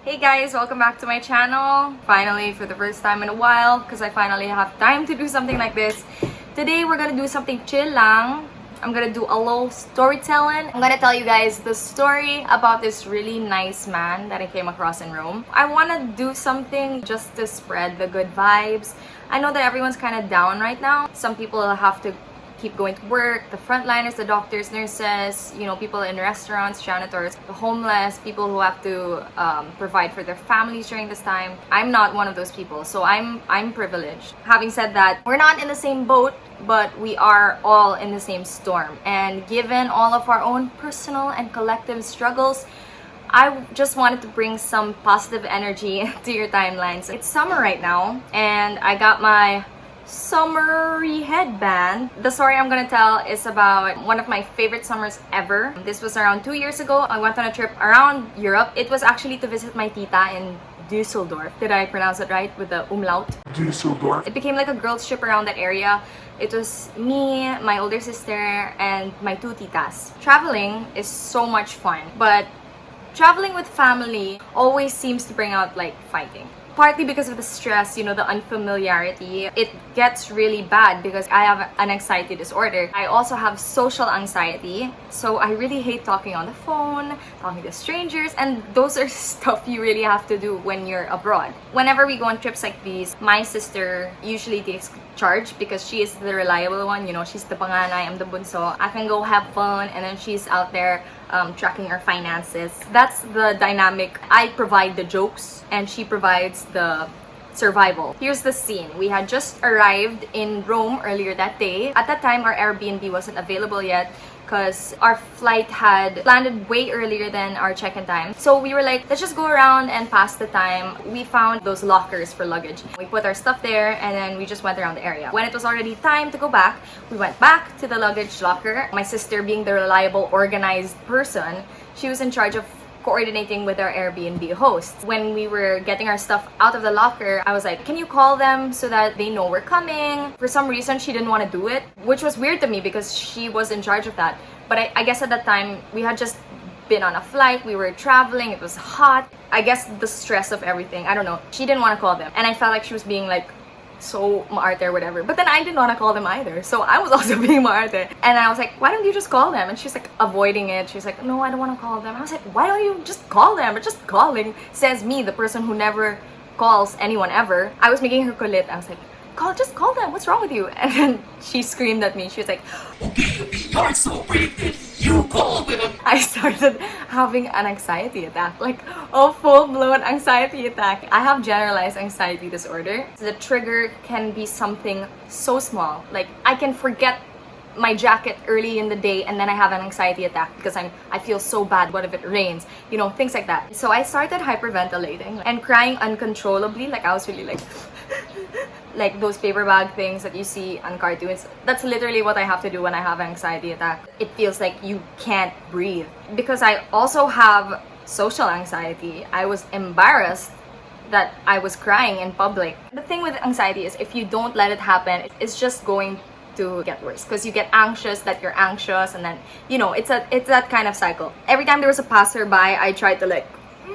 Hey guys, welcome back to my channel. Finally, for the first time in a while, because I finally have time to do something like this. Today, we're gonna do something chill lang. I'm gonna do a little storytelling. I'm gonna tell you guys the story about this really nice man that I came across in Rome. I wanna do something just to spread the good vibes. I know that everyone's kind of down right now. Some people have to keep going to work, the frontliners, the doctors, nurses, people in restaurants, janitors, the homeless, people who have to provide for their families during this time. I'm not one of those people, so I'm privileged. Having said that, we're not in the same boat, but we are all in the same storm. And given all of our own personal and collective struggles, I just wanted to bring some positive energy to your timelines. It's summer right now, and I got my summery headband. The story I'm gonna tell is about one of my favorite summers ever. This was around 2 years ago. I went on a trip around Europe. It was actually to visit my tita in Düsseldorf. Did I pronounce it right with the umlaut? Düsseldorf. It became like a girls' trip around that area. It was me, my older sister, and my two titas. Traveling is so much fun, but traveling with family always seems to bring out like fighting. Partly because of the stress, the unfamiliarity. It gets really bad because I have an anxiety disorder. I also have social anxiety, so I really hate talking on the phone, talking to strangers, and those are stuff you really have to do when you're abroad. Whenever we go on trips like these, my sister usually takes charge because she is the reliable one. She's the panganay, I'm the bunso. I can go have fun, and then she's out there tracking our finances. That's the dynamic. I provide the jokes and she provides the survival. Here's the scene. We had just arrived in Rome earlier that day. At that time, our Airbnb wasn't available yet because our flight had landed way earlier than our check-in time. So we were like, let's just go around and pass the time. We found those lockers for luggage. We put our stuff there and then we just went around the area. When it was already time to go back, we went back to the luggage locker. My sister, being the reliable, organized person, she was in charge of coordinating with our Airbnb host. When we were getting our stuff out of the locker, I was like, can you call them so that they know we're coming? For some reason, she didn't want to do it, which was weird to me because she was in charge of that. But I guess at that time, we had just been on a flight, we were traveling, it was hot. I guess the stress of everything, I don't know. She didn't want to call them. And I felt like she was being like, so maarte or whatever. But then I didn't want to call them either. So I was also being maarte. And I was like, why don't you just call them? And she's like avoiding it. She's like, no, I don't want to call them. I was like, why don't you just call them? But just calling, says me, the person who never calls anyone ever. I was making her kulit. I was like, just call them. What's wrong with you? And then she screamed at me. She was like, okay, you're so brave. You call them. I started having an anxiety attack, like a full-blown anxiety attack. I have generalized anxiety disorder. The trigger can be something so small. Like I can forget my jacket early in the day and then I have an anxiety attack because I feel so bad. What if it rains? Things like that. So I started hyperventilating and crying uncontrollably. Like I was really like like those paper bag things that you see on cartoons. That's literally what I have to do when I have an anxiety attack. It feels like you can't breathe. Because I also have social anxiety, I was embarrassed that I was crying in public. The thing with anxiety is if you don't let it happen, it's just going to get worse because you get anxious that you're anxious, and then it's that kind of cycle. Every time there was a passerby, I tried to like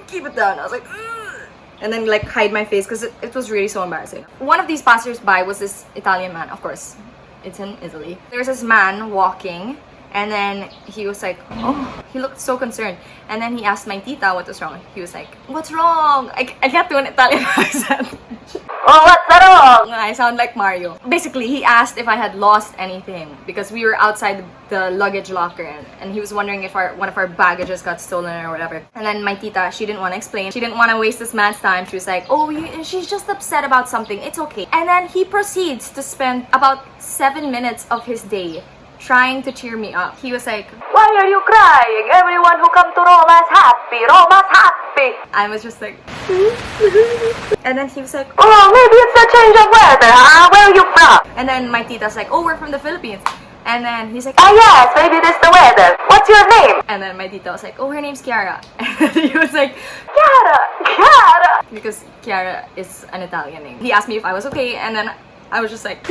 keep it down. I was like, ugh, and then like hide my face because it was really so embarrassing. One of these passersby was this Italian man. Of course, it's in Italy. There's this man walking, and then he was like, oh, he looked so concerned. And then he asked my tita what was wrong. He was like, what's wrong? I can't do an Italian accent. Oh, what's wrong? I sound like Mario. Basically, he asked if I had lost anything because we were outside the luggage locker, and he was wondering if one of our baggages got stolen or whatever. And then my tita, she didn't want to explain. She didn't want to waste this man's time. She was like, oh, she's just upset about something. It's okay. And then he proceeds to spend about 7 minutes of his day trying to cheer me up. He was like, why are you crying? Everyone who come to Roma is happy. Roma's happy. I was just like, and then he was like, oh, maybe it's the change of weather, huh? Where are you from? And then my tita's like, oh, we're from the Philippines. And then he's like, oh yes, maybe this the weather. What's your name? And then my tita was like, oh, her name's Kiara. And he was like, Kiara. Because Kiara is an Italian name. He asked me if I was okay, and then I was just like,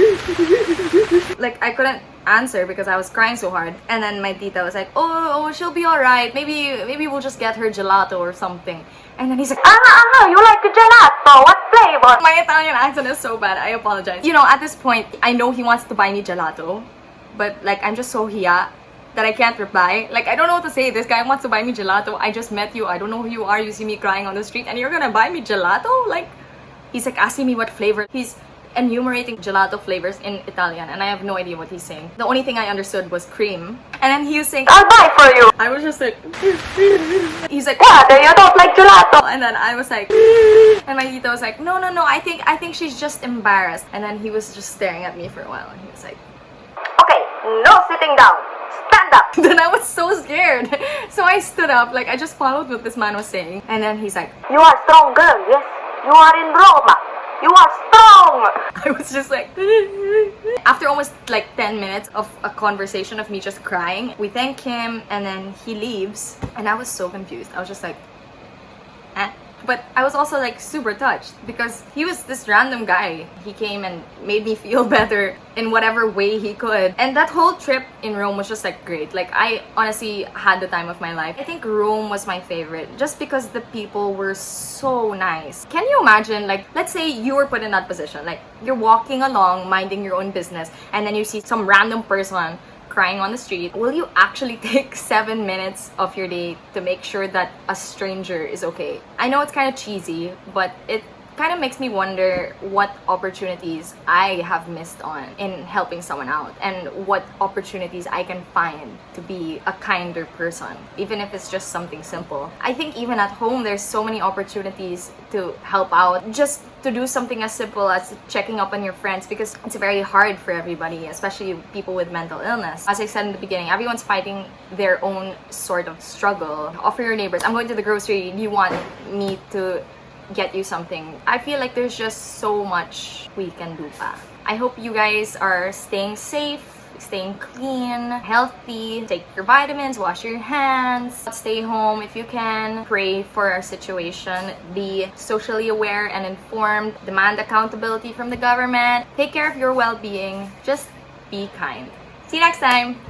like I couldn't answer because I was crying so hard. And then my tita was like, oh, she'll be alright. Maybe we'll just get her gelato or something. And then he's like, you like the gelato? What flavor? My Italian accent is so bad. I apologize. You know, at this point, I know he wants to buy me gelato. But like, I'm just so hiya that I can't reply. Like, I don't know what to say. This guy wants to buy me gelato. I just met you. I don't know who you are. You see me crying on the street and you're gonna buy me gelato? Like, he's like asking me what flavor. He's enumerating gelato flavors in Italian and I have no idea what he's saying. The only thing I understood was cream. And then he was saying, I'll buy for you. I was just like, he's like, what? You don't like gelato? And then I was like, and my tita was like, no, I think she's just embarrassed. And then he was just staring at me for a while and he was like, okay, no sitting down. Stand up. Then I was so scared. So I stood up, like I just followed what this man was saying. And then he's like, you are strong girl, yes. You are in Roma. You are strong! I was just like... After almost like 10 minutes of a conversation of me just crying, we thank him and then he leaves. And I was so confused. I was just like... eh? But I was also like super touched because he was this random guy. He came and made me feel better in whatever way he could. And that whole trip in Rome was just like great. Like I honestly had the time of my life. I think Rome was my favorite just because the people were so nice. Can you imagine, like, let's say you were put in that position. Like you're walking along, minding your own business, and then you see some random person crying on the street. Will you actually take 7 minutes of your day to make sure that a stranger is okay? I know it's kind of cheesy, but it kind of makes me wonder what opportunities I have missed on in helping someone out and what opportunities I can find to be a kinder person, even if it's just something simple. I think even at home, there's so many opportunities to help out. Just to do something as simple as checking up on your friends because it's very hard for everybody, especially people with mental illness. As I said in the beginning, everyone's fighting their own sort of struggle. Offer your neighbors, I'm going to the grocery, do you want me to get you something? I feel like there's just so much we can do pa. I hope you guys are staying safe, staying clean, healthy, take your vitamins, wash your hands, stay home if you can, pray for our situation, be socially aware and informed, demand accountability from the government, take care of your well-being, just be kind. See you next time!